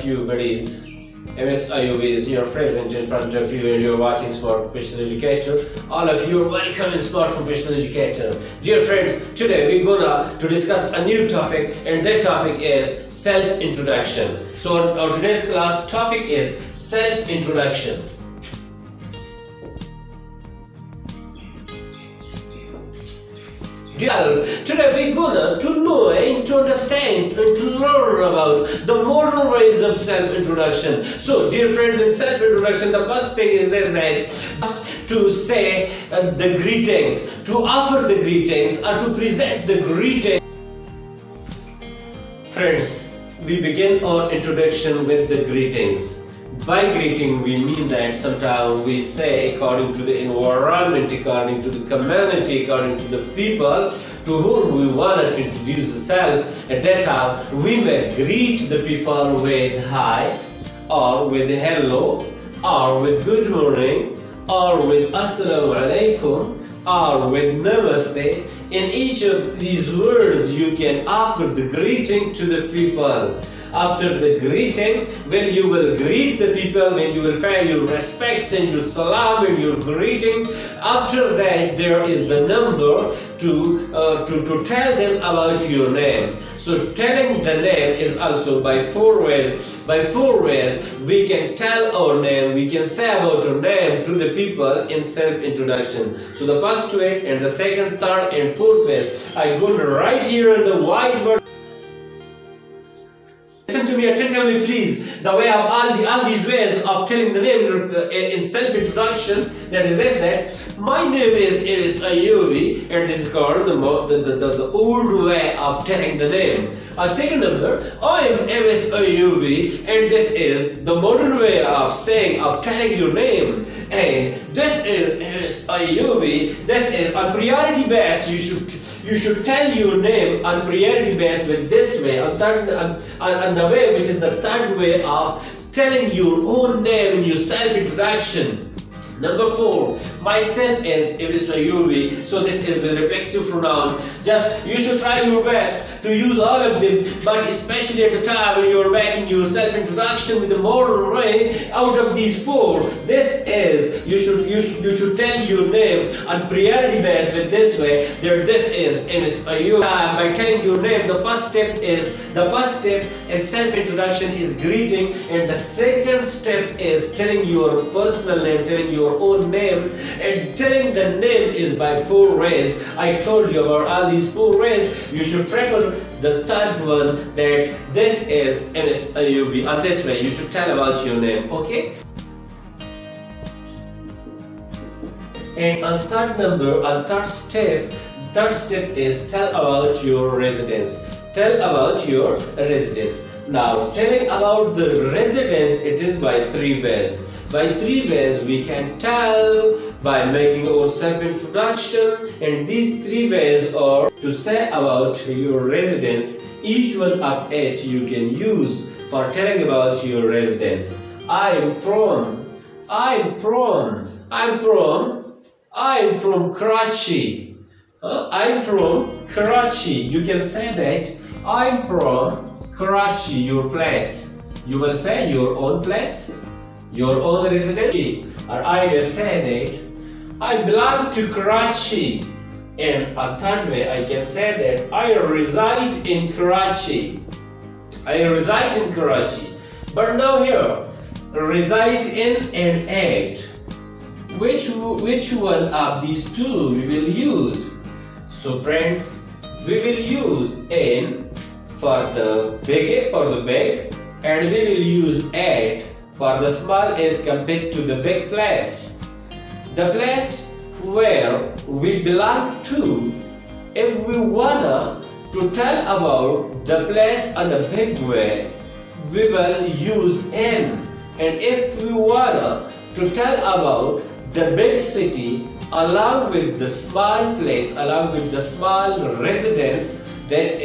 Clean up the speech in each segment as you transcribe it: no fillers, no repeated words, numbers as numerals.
of you buddies. MS Ayub is here present in front of you and you're watching Smart Professional Educator. All of you are welcome in Smart Professional Educator. Dear friends, today we're gonna discuss a new topic, and that topic is self-introduction. So our today's class topic is self-introduction. Today we're gonna to understand and to learn about the modern ways of self-introduction. So dear friends, in self-introduction the first thing is this, that to say the greetings, to offer the greetings or to present the greeting. Friends, we begin our introduction with the greetings. By greeting, we mean that sometimes we say according to the environment, according to the community, according to the people to whom we want to introduce ourselves. At that time, we may greet the people with hi, or with hello, or with good morning, or with assalamu alaikum, or with namaste. In each of these words, you can offer the greeting to the people. After the greeting, when you will greet the people, when you will pay your respects and your salam and your greeting, after that there is the number to tell them about your name. So telling the name is also by four ways. By four ways we can tell our name, we can say about our name to the people in self-introduction. So the first way and the second, third and fourth ways I'm going to write here on the whiteboard. Listen to me attentively, please. The way of all these ways of telling the name in self-introduction, that is this, that my name is Ayubi, and this is called the old way of telling the name. Second number, I am MS Ayubi, and this is the modern way of telling your name. And this is MS Ayubi. This is on priority base. You should tell your name on priority base with this way, on the way which is the third way of telling your own name in your self-introduction. Number 4, myself is Ayubi. So this is with reflexive pronoun. Just you should try your best to use all of them, but especially at the time when you are making your self-introduction with the modern way. Out of these 4, this is you should tell your name on priority base with this way. There, this is Ayubi. By telling your name, the first step in self-introduction is greeting, and the second step is telling your personal name, telling your own name, and telling the name is by 4 ways. I told you about all these 4 ways. You should freckle the third one, that this is MS Ayubi. On this way, you should tell about your name, okay? And on third step is tell about your residence. Tell about your residence. Now, telling about the residence, it is by 3 ways. By 3 ways we can tell by making our self-introduction, and these 3 ways are to say about your residence. Each one of it you can use for telling about your residence. I'm from Karachi. I'm from Karachi. You can say that I'm from Karachi, your place. You will say your own place, your own residence. Or I will say that I belong to Karachi. And a third way I can say that I reside in Karachi. I reside in Karachi. But now here, reside in and at. Which one of these 2 we will use? So friends, we will use in for the big, and we will use at for the small as compared to the big place. The place where we belong to. If we wanna to tell about the place in a big way, we will use in. And if we wanna to tell about the big city along with the small place, along with the small residence, that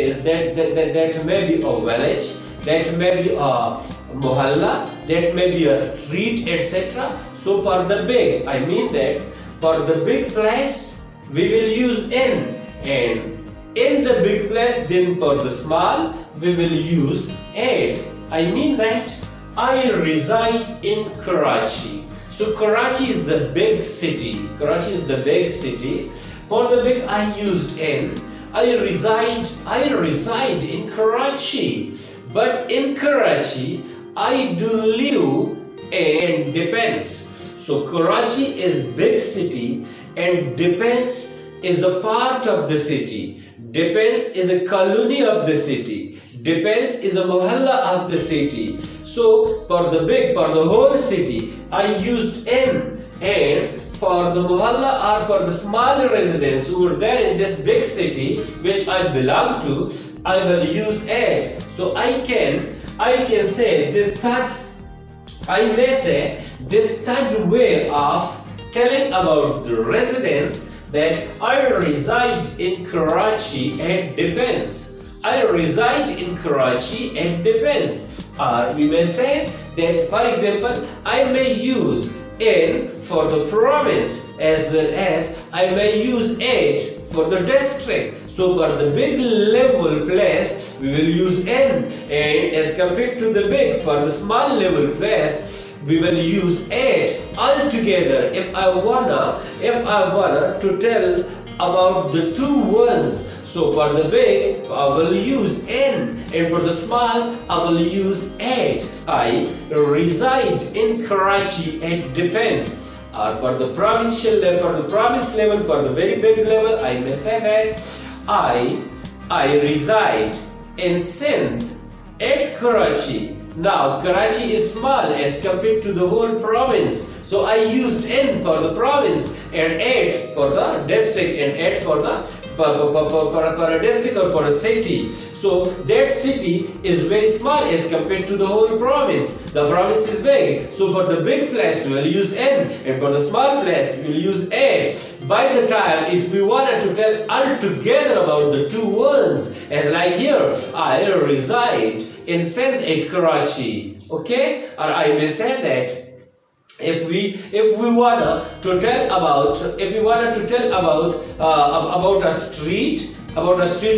may be a village, that may be a mohalla, that may be a street, etc. So for the big, I mean that for the big place we will use in, and in the big place, then for the small we will use at. I mean that I reside in Karachi. So Karachi is the big city. Karachi is the big city. For the big, I used in. I reside in Karachi. But in Karachi, I do live in depends. So Karachi is big city and depends is a part of the city. Depends is a colony of the city. Depends is a mohalla of the city. So for the whole city, I used in, and for the mohalla or for the small residents who are there in this big city which I belong to, I will use at. So I can say this third. I may say this third way of telling about the residence that I reside in Karachi and depends. I reside in Karachi and depends. Or we may say that, for example, I may use in for the province as well as I may use at for the district. So for the big level place, we will use n, and as compared to the big, for the small level place, we will use at. Altogether, if I wanna to tell about the two ones, so for the big I will use n, and for the small I will use at. I reside in Karachi and depends. Or for the provincial level, for the province level, for the very big level, I may say that I reside in Sindh at Karachi. Now Karachi is small as compared to the whole province, so I used n for the province and at for the district and at for the for a district or for a city. So that city is very small as compared to the whole province. The province is big, so for the big place we will use n, and for the small place we will use at. By the time if we wanted to tell altogether about the two ones, as like here, I reside in Sindh at Karachi, okay? Or I may say that if we wanna to tell about a street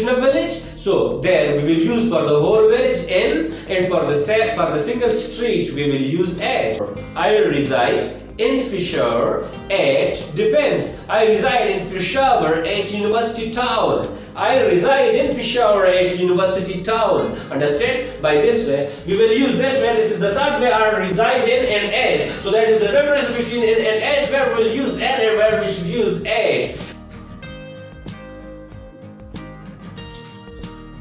in a village, so there we will use for the whole village n, and for the single street we will use at. I reside in Peshawar at depends. I reside in Peshawar at University Town. I reside in Peshawar at University Town. Understand? By this way, we will use this way. This is the third way. I reside in and at. So that is the difference between in and at, where we will use at and where we should use at.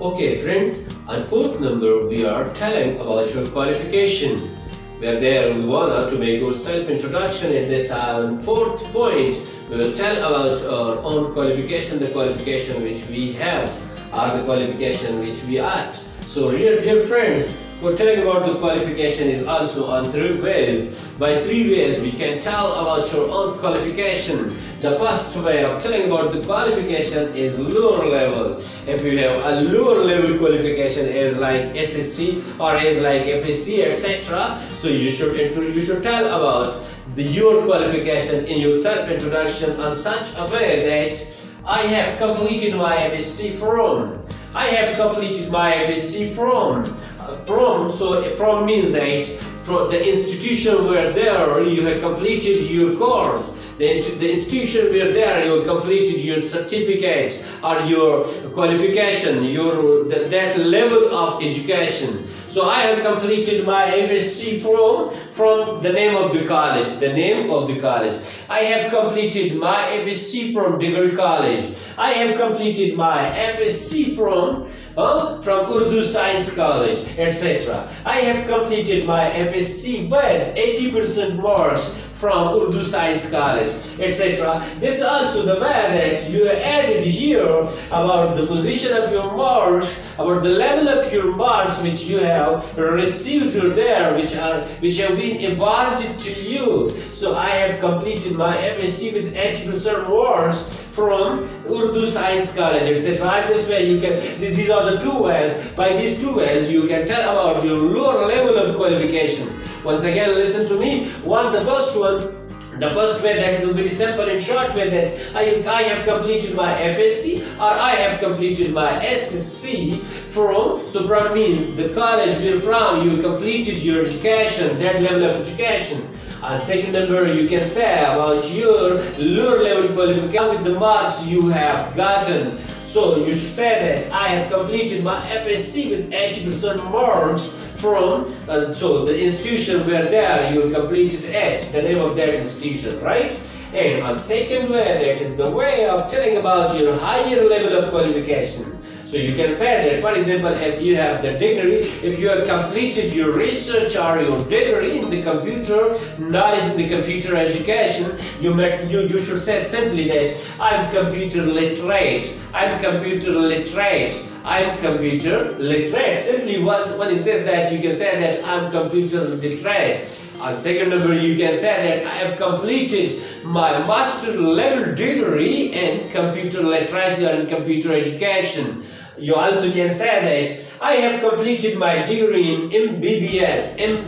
Okay, friends. On fourth number, we are telling about your qualification. Where there we want to make our self-introduction. At that time, fourth point, we will tell about our own qualification, the qualification which we have, or the qualification which we are. So, dear friends, for telling about the qualification is also on three ways. By three ways, we can tell about your own qualification. The first way of telling about the qualification is lower level. If you have a lower level qualification as like SSC or as like FSC, etc., so you should tell about your qualification in your self-introduction on such a way that I have completed my FSC from. I have completed my FSC from. So from means that from the institution where there you have completed your course. The institution where there you have completed your certificate or your qualification, that level of education. So I have completed my FSC from the name of the college. I have completed my FSC from Degree College. I have completed my FSC from Urdu Science College, etc. I have completed my FSC with 80% marks from Urdu Science College, etc. This is also the way that you added here about the position of your marks, about the level of your marks which you have received there, which have been awarded to you. So I have completed my FSC with 80% marks from Urdu Science College, etc. This way you can. These are the two ways. By these two ways, you can tell about your lower level of qualification. Once again, listen to me. The first one, The first way, that is a very simple and short way, that I have completed my FSC or I have completed my SSC from, so from means the college where from you completed your education, that level of education. And second number, you can say about your lower level qualification with the marks you have gotten. So you should say that I have completed my FSC with 80% marks from, so the institution where there you completed at, the name of that institution, right? And on second way, that is the way of telling about your higher level of qualification. So you can say that, for example, if you have the degree, if you have completed your research or your degree in the computer knowledge, in the computer education, you should say simply that I'm computer literate, I'm computer literate, I'm computer literate. Simply one is this, that you can say that I'm computer literate. On second number, you can say that I have completed my master level degree in computer literacy or in computer education. You also can say that I have completed my degree in MBBS, and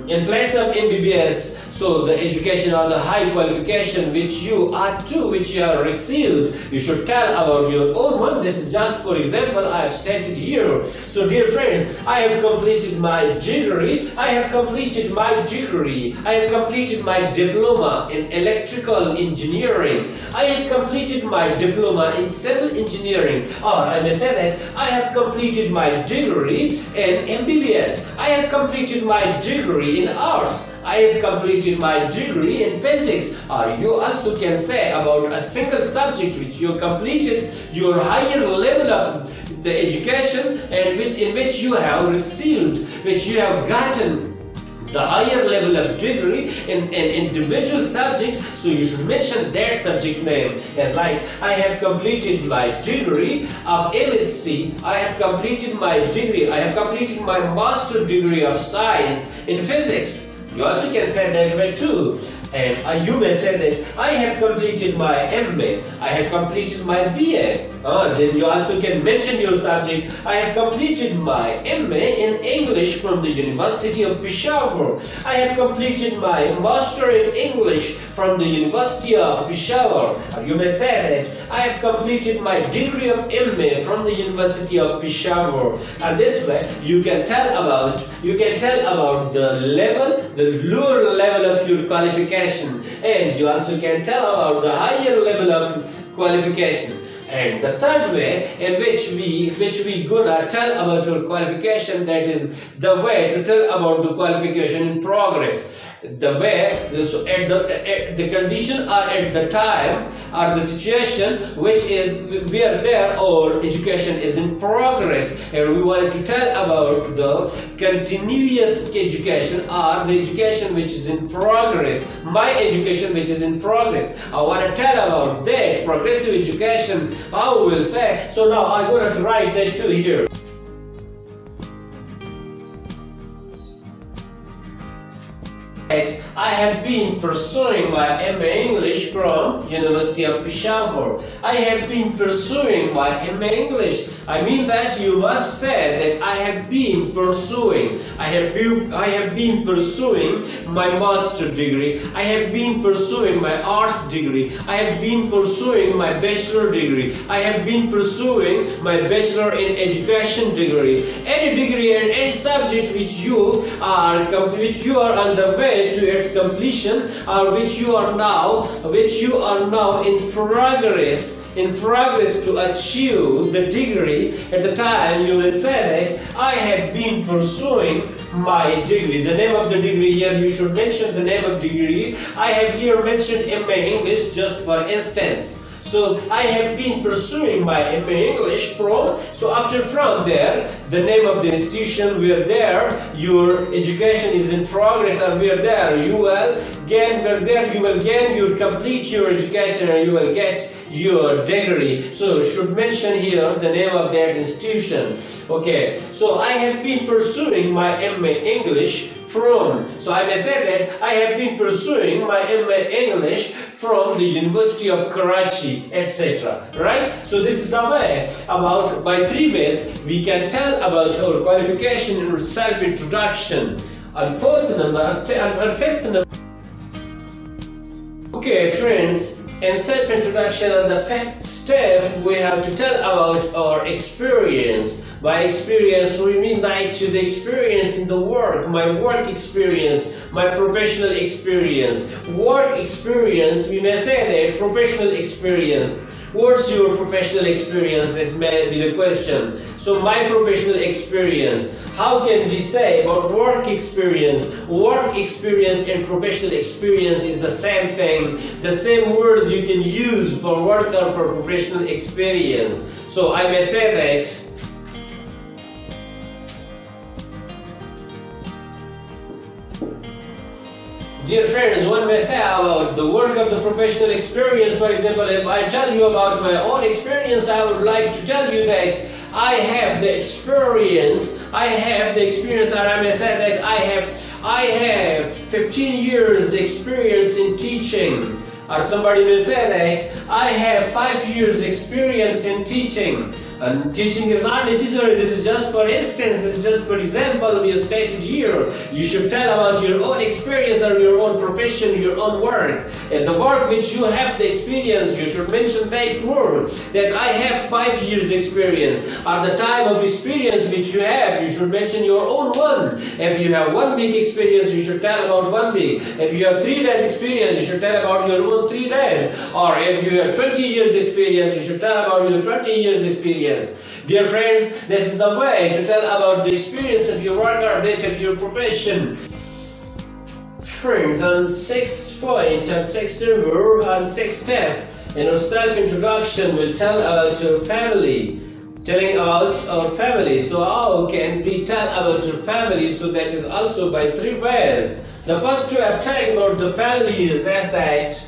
in place of MBBS, so the education or the high qualification which you are to, which you have received, you should tell about your own one. This is just for example I have stated here. So dear friends, I have completed my degree, I have completed my degree, I have completed my diploma in electrical engineering, I have completed my diploma in civil engineering, or I may say that I have completed my degree in MBBS, I have completed my degree in arts, I have completed my degree in physics. Or you also can say about a single subject which you completed your higher level of the education and in which you have received, which you have gotten the higher level of degree in an individual subject. So you should mention that subject name, as like I have completed my degree of MSc, I have completed my degree, I have completed my master degree of science in physics. You also can say that way too. And you may say that I have completed my MA, I have completed my BA. Then you also can mention your subject. I have completed my MA in English from the University of Peshawar. I have completed my Master in English from the University of Peshawar. Or you may say that I have completed my degree of MA from the University of Peshawar. And this way you can tell about the level, the lower level of your qualification, and you also can tell about the higher level of qualification. And the third way in which we gonna tell about your qualification, that is the way to tell about the qualification in progress. The way, so at the condition or at the time or the situation which is where there or education is in progress, and we wanted to tell about the continuous education or the education which is in progress, my education which is in progress. I want to tell about that progressive education, how we will say. So now I'm going to write that too here. I have been pursuing my MA English from University of Peshawar. I have been pursuing my MA English. I mean that you must say that I have been pursuing. I have been pursuing my master degree. I have been pursuing my arts degree. I have been pursuing my bachelor degree. I have been pursuing my bachelor in education degree. Any degree and any subject which you are on the way to its completion, or which you are now in progress to achieve the degree. At the time you will say that I have been pursuing my degree. The name of the degree here, you should mention the name of degree. I have here mentioned MA English just for instance. So I have been pursuing my MA English from, so after from there, the name of the institution where there your education is in progress, or where there you will gain your complete your education and you will get your degree. So should mention here the name of that institution. Okay, so I have been pursuing my MA English from, so I may say that I have been pursuing my MA English from the University of Karachi, etc. Right? So this is the way by 3 ways we can tell about our qualification and self-introduction. And fourth number, and fifth number. Okay, friends, in self-introduction and the fifth step, we have to tell about our experience. By experience, we mean like to the experience in the work, my work experience, my professional experience. Work experience, we may say that professional experience. What's your professional experience? This may be the question. So my professional experience. How can we say about work experience? Work experience and professional experience is the same thing. The same words you can use for work or for professional experience. So I may say that dear friends, one may say about the work of the professional experience. For example, if I tell you about my own experience, I would like to tell you that I have the experience, and I may say that I have 15 years experience in teaching. Or somebody may say that I have 5 years experience in teaching. And teaching is not necessary. This is just for instance, this is just for example we have stated here. You should tell about your own experience or your own profession, your own work. And the work which you have the experience, you should mention that word, that I have 5 years experience. At the time of experience which you have, you should mention your own one. If you have 1 week experience, you should tell about 1 week. If you have 3 days experience, you should tell about your own 3 days. Or if you have 20 years experience, you should tell about your 20 years experience. Dear friends, this is the way to tell about the experience of your work or that of your profession. Friends, on 6th point, and 6th number, and 6th step in our self-introduction, we'll tell about your family. Telling about our family. So how can we tell about your family? So that is also by 3 ways. The first way of telling about the family is that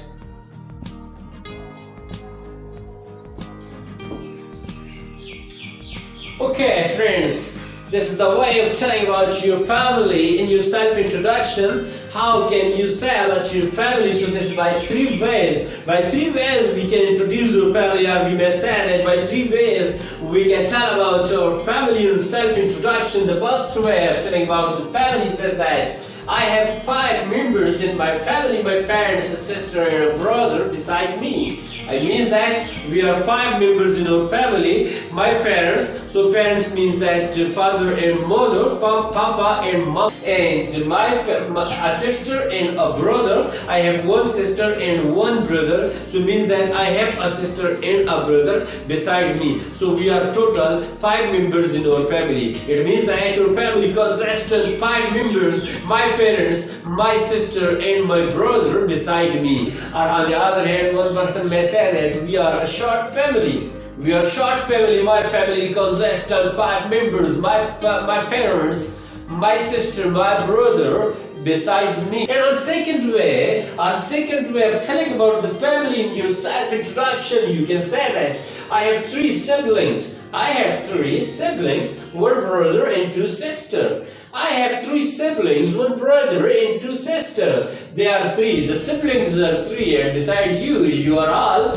okay, friends, this is the way of telling about your family in your self-introduction. How can you say about your family? So this is by 3 ways. By 3 ways we can introduce your family, or we may say that by 3 ways we can tell about our family in self-introduction. The first way of telling about the family says that I have 5 members in my family, my parents, a sister and a brother beside me. It means that we are 5 members in our family. My parents, so parents means that father and mother, papa and mom, and a sister and a brother. I have 1 sister and 1 brother, so means that I have a sister and a brother beside me. So we are total 5 members in our family. It means that our family consists of 5 members, my parents, my sister and my brother beside me. Or on the other hand, one person may say that we are a short family. We are short family. My family consists of 5 members. My parents, my sister, my brother beside me. And on second way of telling about the family in your self-introduction, you can say that I have 3 siblings. I have 3 siblings, 1 brother and 2 sisters. I have 3 siblings, 1 brother and 2 sisters. They are 3. The siblings are 3, and beside you, you are all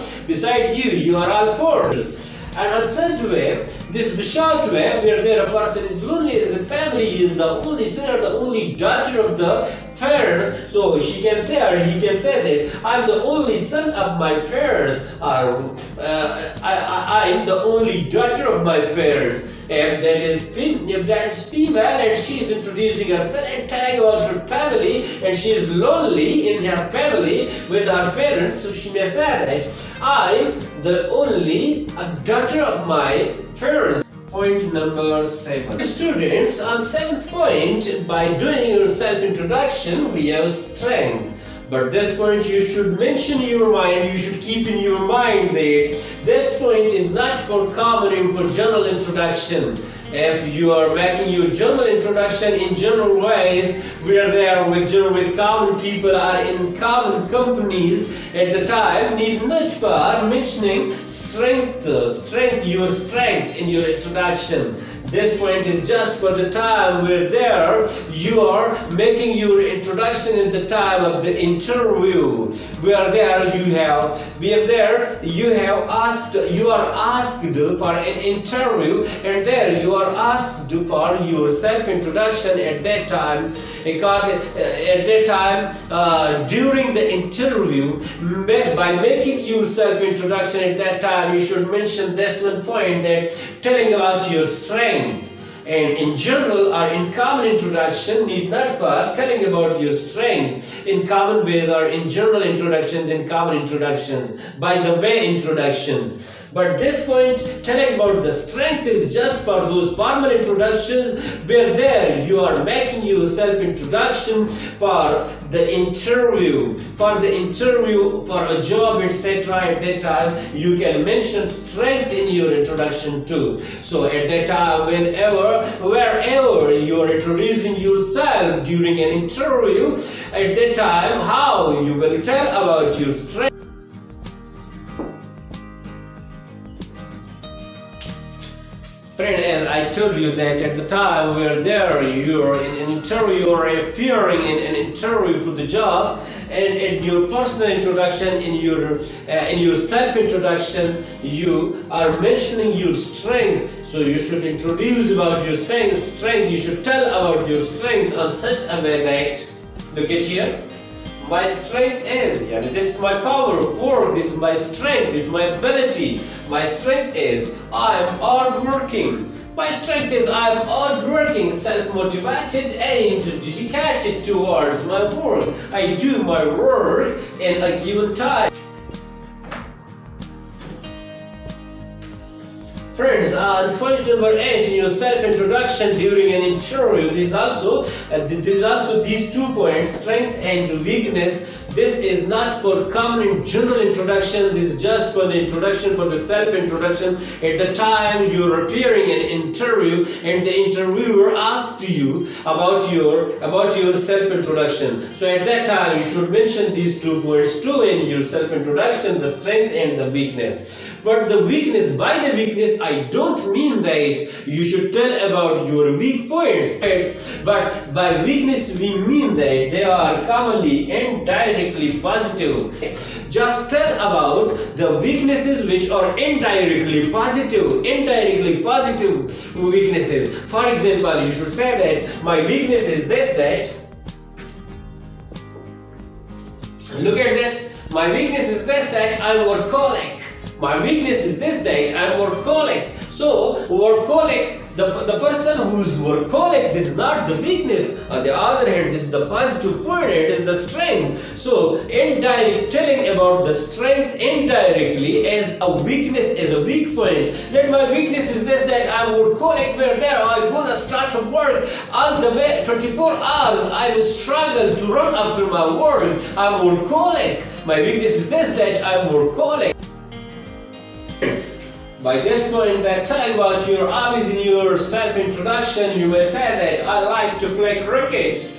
4. And on third way, this is the short way, where there a person is lonely as a family, is the only son or the only daughter of the parents. So she can say or he can say that I'm the only son of my parents, or I'm the only daughter of my parents. If that is female and she is introducing herself and telling about her family, and she is lonely in her family with her parents, so she may say that I'm the only daughter of my parents. Point number 7. Students, on 7th point, by doing your self-introduction, we have strength. But this point you should mention in your mind, you should keep in your mind that this point is not for common for general introduction. If you are making your general introduction in general ways, where they are with common people or in common companies at the time, need not for mentioning strength in your introduction. This point is just for the time where there you are making your introduction at the time of the interview. Where there you are asked for an interview, and there you are asked for your self-introduction at that time. at that time during the interview, by making your self-introduction at that time, you should mention this one point, that telling about your strength. And in general or in common introduction need not be telling about your strength in common ways or in general introductions, in common introductions, by the way introductions. But this point, telling about the strength, is just for those formal introductions where there you are making your self-introduction for the interview, for a job, etc. At that time, you can mention strength in your introduction too. So at that time, wherever you are introducing yourself during an interview, at that time, how you will tell about your strength. Friend, as I told you that at the time where there you are in an interview or appearing in an interview for the job, and in your personal introduction, in your self-introduction, you are mentioning your strength. So you should introduce about your strength. You should tell about your strength on such a way that, look at here, my strength is, this is my power of work, this is my strength, this is my ability. My strength is I am hardworking. My strength is I am hardworking, self-motivated, and dedicated towards my work. I do my work in a given time. Friends, point number 8 in your self-introduction during an interview, this is also these 2 points, strength and weakness. This is not for common and general introduction. This is just for the introduction, for the self-introduction. At the time you are appearing in an interview and the interviewer asks you about your self-introduction. So at that time you should mention these 2 points too in your self-introduction, the strength and the weakness. But the weakness, by the weakness, I don't mean that you should tell about your weak points. But by weakness we mean that they are commonly and directly positive. Just tell about the weaknesses which are indirectly positive weaknesses. For example, you should say that my weakness is this, that. Look at this. My weakness is this, that I'm workaholic. My weakness is this, that I'm workaholic. So workaholic, the person who's workaholic, this is not the weakness. On the other hand, this is the positive point, it is the strength. So telling about the strength indirectly as a weakness, as a weak point. That my weakness is this, that I'm workaholic, where there I'm gonna start to work all the way 24 hours. I will struggle to run after my work. I'm workaholic. My weakness is this, that I'm workaholic. By this point, that telling about your hobbies in your self-introduction, you may say that I like to play cricket.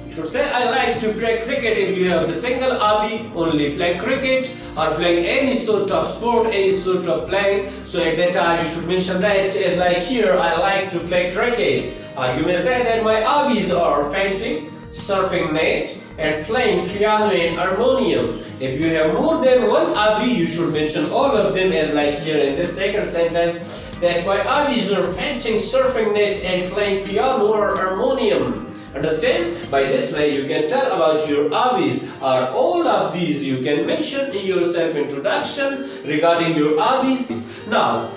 You should say I like to play cricket if you have the single hobby, only play cricket, or playing any sort of sport, any sort of playing. So at that time you should mention that as like here, I like to play cricket. Or you may say that my hobbies are painting, surfing net, and playing piano and harmonium. If you have more than one hobby, you should mention all of them as like here in this second sentence, that my hobbies are painting, surfing net, and playing piano or harmonium. Understand? By this way you can tell about your hobbies, or all of these you can mention in your self-introduction regarding your hobbies. Now,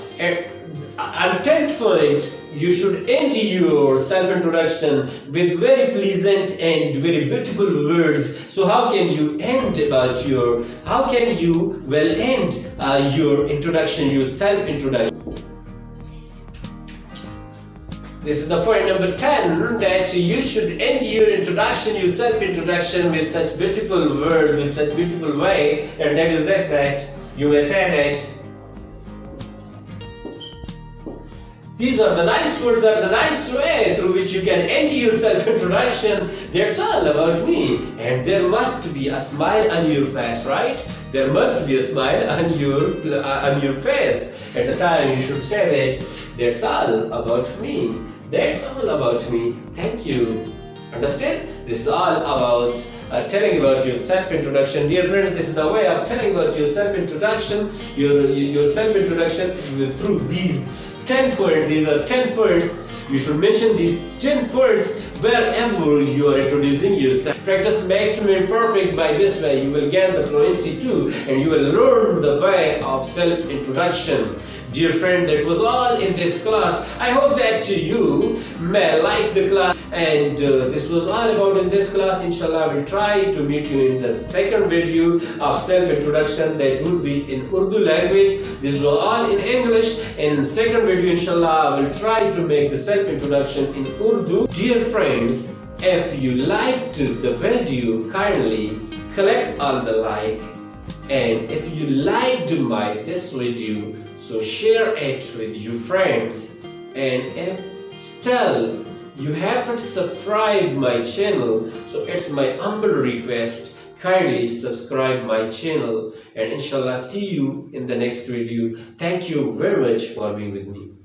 on 10th point, you should end your self-introduction with very pleasant and very beautiful words. So how can you end your introduction, your self-introduction? This is the point number 10, that you should end your introduction, your self-introduction with such beautiful words, with such beautiful way, and that is this, that you may say that these are the nice words, are the nice way through which you can end your self-introduction. That's all about me. And there must be a smile on your face, right? There must be a smile on your face. At the time you should say that that's all about me. That's all about me. Thank you. Understand? This is all about telling about your self-introduction. Dear friends, this is the way of telling about your self-introduction. Your self-introduction through these 10 points. These are 10 points You should mention these 10 words wherever you are introducing yourself. Practice makes you imperfect. By this way, you will gain the fluency too, and you will learn the way of self-introduction. Dear friend, that was all in this class. I hope that you may like the class, and this was all about in this class. Inshallah, I will try to meet you in the second video of self-introduction that would be in Urdu language. This was all in English. In the second video, inshallah, I will try to make the self-introduction in Urdu. Dear friends, if you liked the video, kindly click on the like, and if you liked this video, so share it with your friends. And if still you haven't subscribed my channel, so it's my humble request, kindly subscribe my channel, and inshallah see you in the next video. Thank you very much for being with me.